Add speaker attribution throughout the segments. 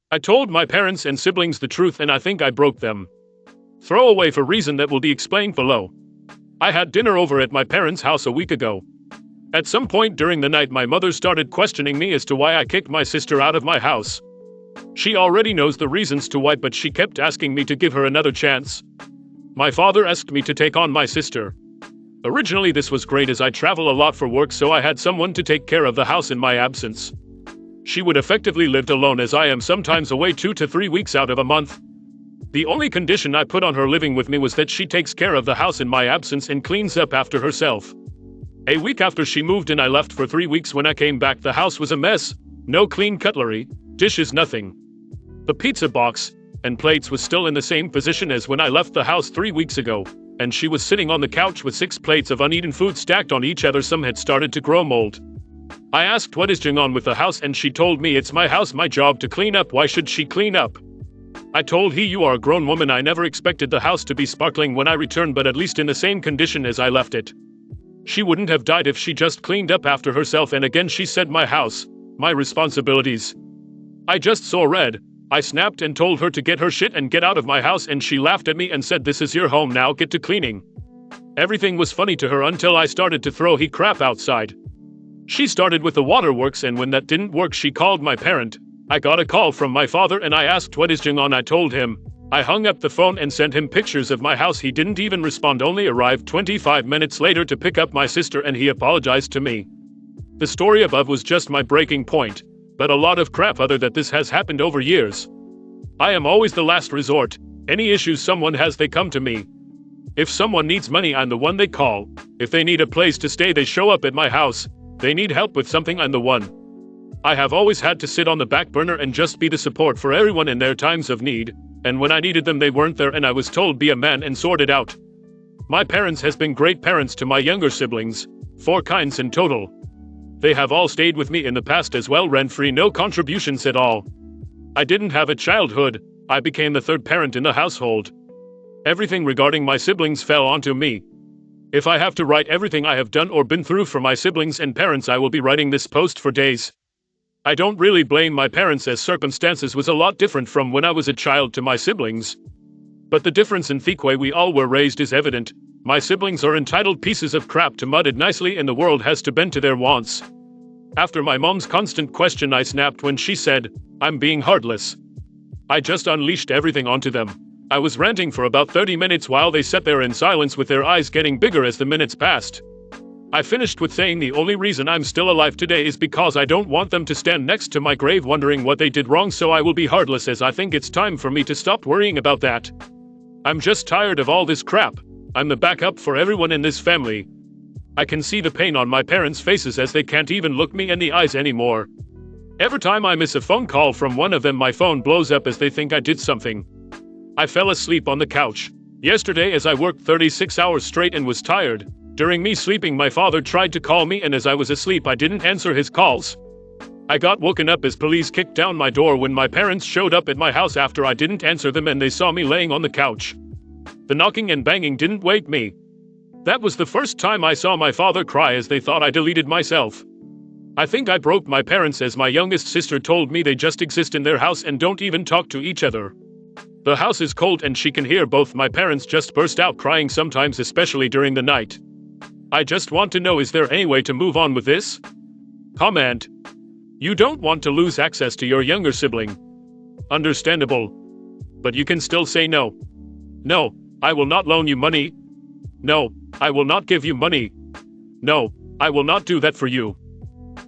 Speaker 1: I told my parents and siblings the truth and I think I broke them. Throw away for reason that will be explained below. I had dinner over at my parents' house a week ago. At some point during the night my mother started questioning me as to why I kicked my sister out of my house. She already knows the reasons to why, but she kept asking me to give her another chance. My father asked me to take on my sister. Originally this was great as I travel a lot for work, so I had someone to take care of the house in my absence. She would effectively live alone as I am sometimes away 2 to 3 weeks out of a month. The only condition I put on her living with me was that she takes care of the house in my absence and cleans up after herself. A week after she moved in I left for 3 weeks. When I came back the house was a mess. No clean cutlery, dishes, nothing. The pizza box and plates was still in the same position as when I left the house 3 weeks ago, and she was sitting on the couch with 6 plates of uneaten food stacked on each other. Some had started to grow mold. I asked what is going on with the house and she told me it's my house, my job to clean up. Why should she clean up? I told her you are a grown woman. I never expected the house to be sparkling when I returned, but at least in the same condition as I left it. She wouldn't have died if she just cleaned up after herself, and again she said my house, my responsibilities. I just saw red. I snapped and told her to get her shit and get out of my house, and she laughed at me and said this is your home now, get to cleaning. Everything was funny to her until I started to throw he crap outside. She started with the waterworks, and when that didn't work she called my parent. I got a call from my father and I asked what is going on. I told him. I hung up the phone and sent him pictures of my house. He didn't even respond, only arrived 25 minutes later to pick up my sister, and he apologized to me. The story above was just my breaking point, but a lot of crap other that this has happened over years. I am always the last resort. Any issues someone has, they come to me. If someone needs money, I'm the one they call. If they need a place to stay, they show up at my house. They need help with something, I'm the one. I have always had to sit on the back burner and just be the support for everyone in their times of need, and when I needed them they weren't there, and I was told be a man and sort it out. My parents has been great parents to my younger siblings, 4 kinds in total. They have all stayed with me in the past as well, rent-free, no contributions at all. I didn't have a childhood. I became the 3rd parent in the household. Everything regarding my siblings fell onto me. If I have to write everything I have done or been through for my siblings and parents, I will be writing this post for days. I don't really blame my parents, as circumstances was a lot different from when I was a child to my siblings. But the difference in the way we all were raised is evident. My siblings are entitled pieces of crap to mudded nicely, and the world has to bend to their wants. After my mom's constant question, I snapped when she said, I'm being heartless. I just unleashed everything onto them. I was ranting for about 30 minutes while they sat there in silence with their eyes getting bigger as the minutes passed. I finished with saying the only reason I'm still alive today is because I don't want them to stand next to my grave wondering what they did wrong, so I will be heartless, as I think it's time for me to stop worrying about that. I'm just tired of all this crap. I'm the backup for everyone in this family. I can see the pain on my parents' faces as they can't even look me in the eyes anymore. Every time I miss a phone call from one of them, my phone blows up as they think I did something. I fell asleep on the couch yesterday as I worked 36 hours straight and was tired. During me sleeping, my father tried to call me, and as I was asleep I didn't answer his calls. I got woken up as police kicked down my door when my parents showed up at my house after I didn't answer them, and they saw me laying on the couch. The knocking and banging didn't wake me. That was the first time I saw my father cry, as they thought I deleted myself. I think I broke my parents, as my youngest sister told me they just exist in their house and don't even talk to each other. The house is cold and she can hear both my parents just burst out crying sometimes, especially during the night. I just want to know, is there any way to move on with this? Comment. You don't want to lose access to your younger sibling. Understandable. But you can still say no. No, I will not loan you money. No, I will not give you money. No, I will not do that for you.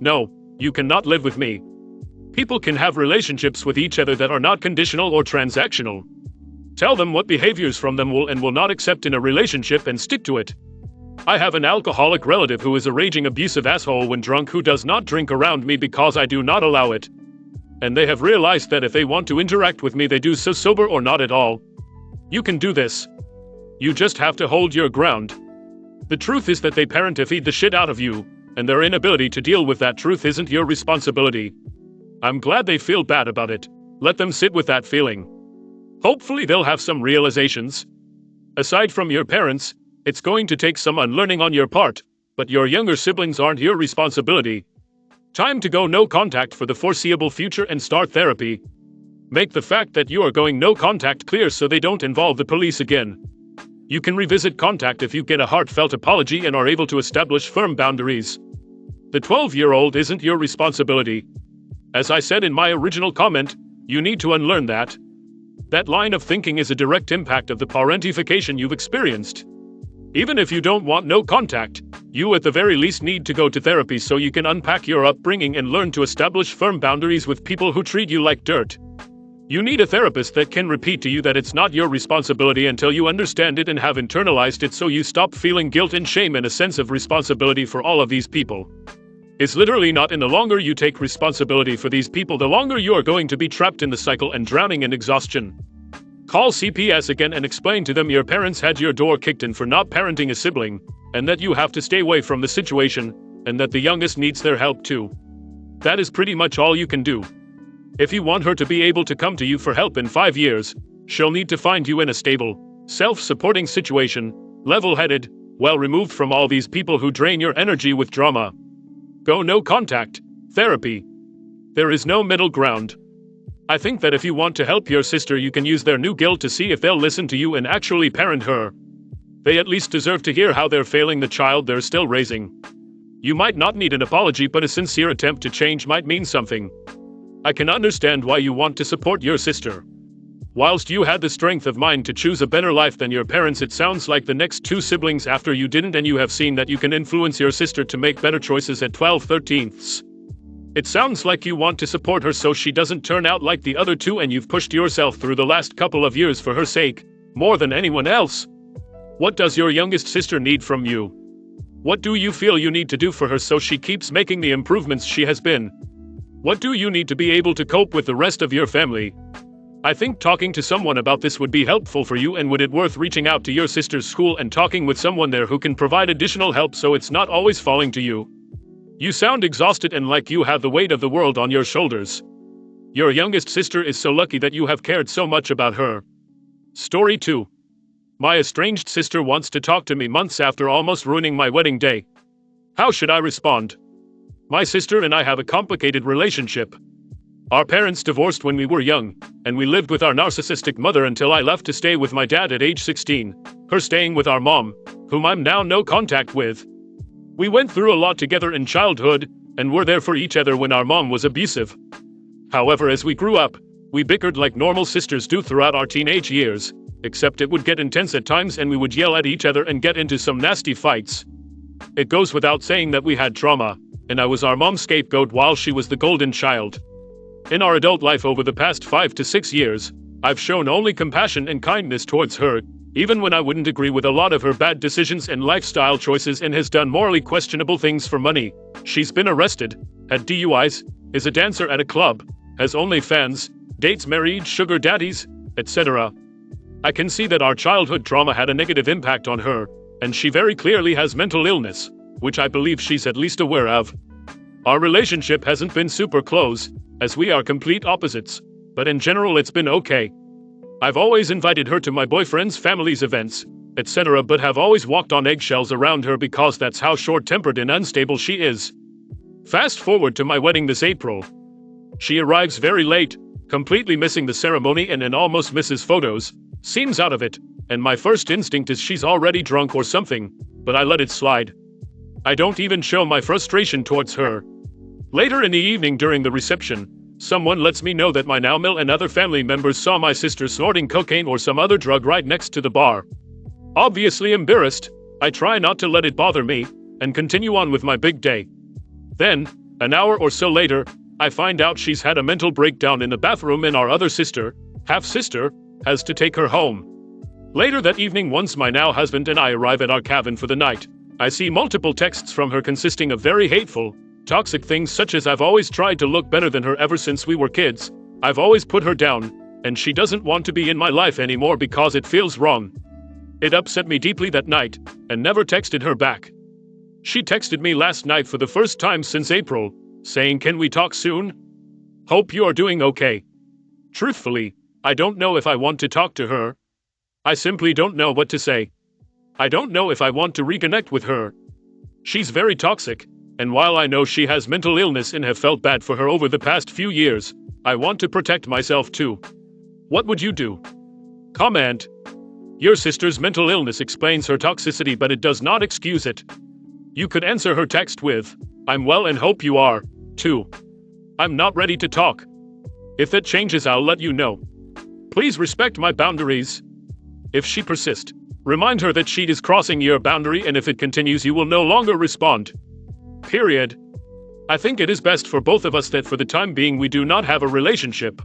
Speaker 1: No, you cannot live with me. People can have relationships with each other that are not conditional or transactional. Tell them what behaviors from them will and will not accept in a relationship and stick to it. I have an alcoholic relative who is a raging abusive asshole when drunk, who does not drink around me because I do not allow it. And they have realized that if they want to interact with me, they do so sober or not at all. You can do this. You just have to hold your ground. The truth is that they parent to feed the shit out of you, and their inability to deal with that truth isn't your responsibility. I'm glad they feel bad about it. Let them sit with that feeling. Hopefully they'll have some realizations. Aside from your parents, it's going to take some unlearning on your part, but your younger siblings aren't your responsibility. Time to go no contact for the foreseeable future and start therapy. Make the fact that you are going no contact clear so they don't involve the police again. You can revisit contact if you get a heartfelt apology and are able to establish firm boundaries. The 12-year-old isn't your responsibility. As I said in my original comment, you need to unlearn that. That line of thinking is a direct impact of the parentification you've experienced. Even if you don't want no contact, you at the very least need to go to therapy so you can unpack your upbringing and learn to establish firm boundaries with people who treat you like dirt. You need a therapist that can repeat to you that it's not your responsibility until you understand it and have internalized it, so you stop feeling guilt and shame and a sense of responsibility for all of these people. It's literally not, and the longer you take responsibility for these people, the longer you are going to be trapped in the cycle and drowning in exhaustion. Call CPS again and explain to them your parents had your door kicked in for not parenting a sibling, and that you have to stay away from the situation, and that the youngest needs their help too. That is pretty much all you can do. If you want her to be able to come to you for help in 5 years, she'll need to find you in a stable, self-supporting situation, level-headed, well removed from all these people who drain your energy with drama. Go no contact, therapy. There is no middle ground. I think that if you want to help your sister, you can use their new guilt to see if they'll listen to you and actually parent her. They at least deserve to hear how they're failing the child they're still raising. You might not need an apology, but a sincere attempt to change might mean something. I can understand why you want to support your sister. Whilst you had the strength of mind to choose a better life than your parents, it sounds like the next 2 siblings after you didn't, and you have seen that you can influence your sister to make better choices at 12/13. It sounds like you want to support her so she doesn't turn out like the other 2, and you've pushed yourself through the last couple of years for her sake, more than anyone else. What does your youngest sister need from you? What do you feel you need to do for her so she keeps making the improvements she has been? What do you need to be able to cope with the rest of your family? I think talking to someone about this would be helpful for you, and would it worth reaching out to your sister's school and talking with someone there who can provide additional help so it's not always falling to you? You sound exhausted and like you have the weight of the world on your shoulders. Your youngest sister is so lucky that you have cared so much about her. Story 2. My estranged sister wants to talk to me months after almost ruining my wedding day. How should I respond? My sister and I have a complicated relationship. Our parents divorced when we were young, and we lived with our narcissistic mother until I left to stay with my dad at age 16, her staying with our mom, whom I'm now no contact with. We went through a lot together in childhood, and were there for each other when our mom was abusive. However, as we grew up, we bickered like normal sisters do throughout our teenage years, except it would get intense at times and we would yell at each other and get into some nasty fights. It goes without saying that we had trauma, and I was our mom's scapegoat while she was the golden child. In our adult life over the past 5 to 6 years, I've shown only compassion and kindness towards her, even when I wouldn't agree with a lot of her bad decisions and lifestyle choices, and has done morally questionable things for money. She's been arrested, had DUIs, is a dancer at a club, has OnlyFans, dates married sugar daddies, etc. I can see that our childhood trauma had a negative impact on her, and she very clearly has mental illness, which I believe she's at least aware of. Our relationship hasn't been super close, as we are complete opposites, but in general it's been okay. I've always invited her to my boyfriend's family's events, etc., but have always walked on eggshells around her because that's how short-tempered and unstable she is. Fast forward to my wedding this April. She arrives very late, completely missing the ceremony and almost misses photos, seems out of it, and my first instinct is she's already drunk or something, but I let it slide. I don't even show my frustration towards her. Later in the evening during the reception, someone lets me know that my now Mill and other family members saw my sister snorting cocaine or some other drug right next to the bar. Obviously embarrassed, I try not to let it bother me, and continue on with my big day. Then, an hour or so later, I find out she's had a mental breakdown in the bathroom and our other sister, half-sister, has to take her home. Later that evening, once my now husband and I arrive at our cabin for the night, I see multiple texts from her consisting of very hateful, toxic things such as I've always tried to look better than her ever since we were kids, I've always put her down, and she doesn't want to be in my life anymore because it feels wrong. It upset me deeply that night, and never texted her back. She texted me last night for the first time since April, saying, "Can we talk soon? Hope you are doing okay." Truthfully, I don't know if I want to talk to her. I simply don't know what to say. I don't know if I want to reconnect with her. She's very toxic, and while I know she has mental illness and have felt bad for her over the past few years, I want to protect myself too. What would you do? Comment. Your sister's mental illness explains her toxicity, but it does not excuse it. You could answer her text with, "I'm well and hope you are, too. I'm not ready to talk. If that changes, I'll let you know. Please respect my boundaries." If she persists, remind her that she is crossing your boundary, and if it continues, you will no longer respond. Period. I think it is best for both of us that for the time being we do not have a relationship.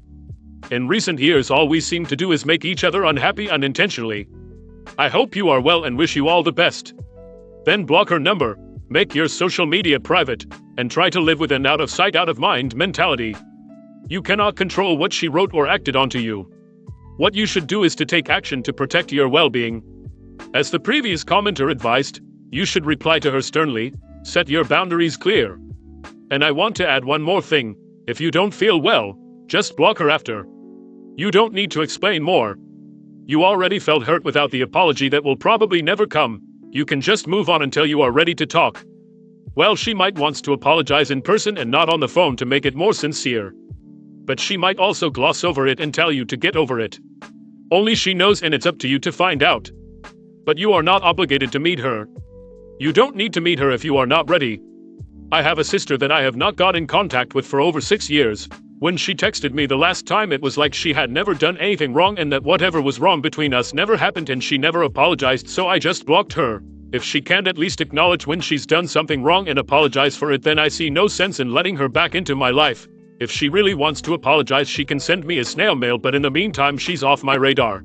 Speaker 1: In recent years, all we seem to do is make each other unhappy unintentionally. I hope you are well and wish you all the best. Then block her number, make your social media private, and try to live with an out of sight, out of mind mentality. You cannot control what she wrote or acted onto you. What you should do is to take action to protect your well-being. As the previous commenter advised, you should reply to her sternly, set your boundaries clear. And I want to add one more thing: if you don't feel well, just block her after. You don't need to explain more. You already felt hurt without the apology that will probably never come. You can just move on until you are ready to talk. Well, she might want to apologize in person and not on the phone to make it more sincere. But she might also gloss over it and tell you to get over it. Only she knows, and it's up to you to find out. But you are not obligated to meet her. You don't need to meet her if you are not ready. I have a sister that I have not got in contact with for over 6 years. When she texted me the last time, it was like she had never done anything wrong and that whatever was wrong between us never happened, and she never apologized, so I just blocked her. If she can't at least acknowledge when she's done something wrong and apologize for it, then I see no sense in letting her back into my life. If she really wants to apologize, she can send me a snail mail, but in the meantime, she's off my radar.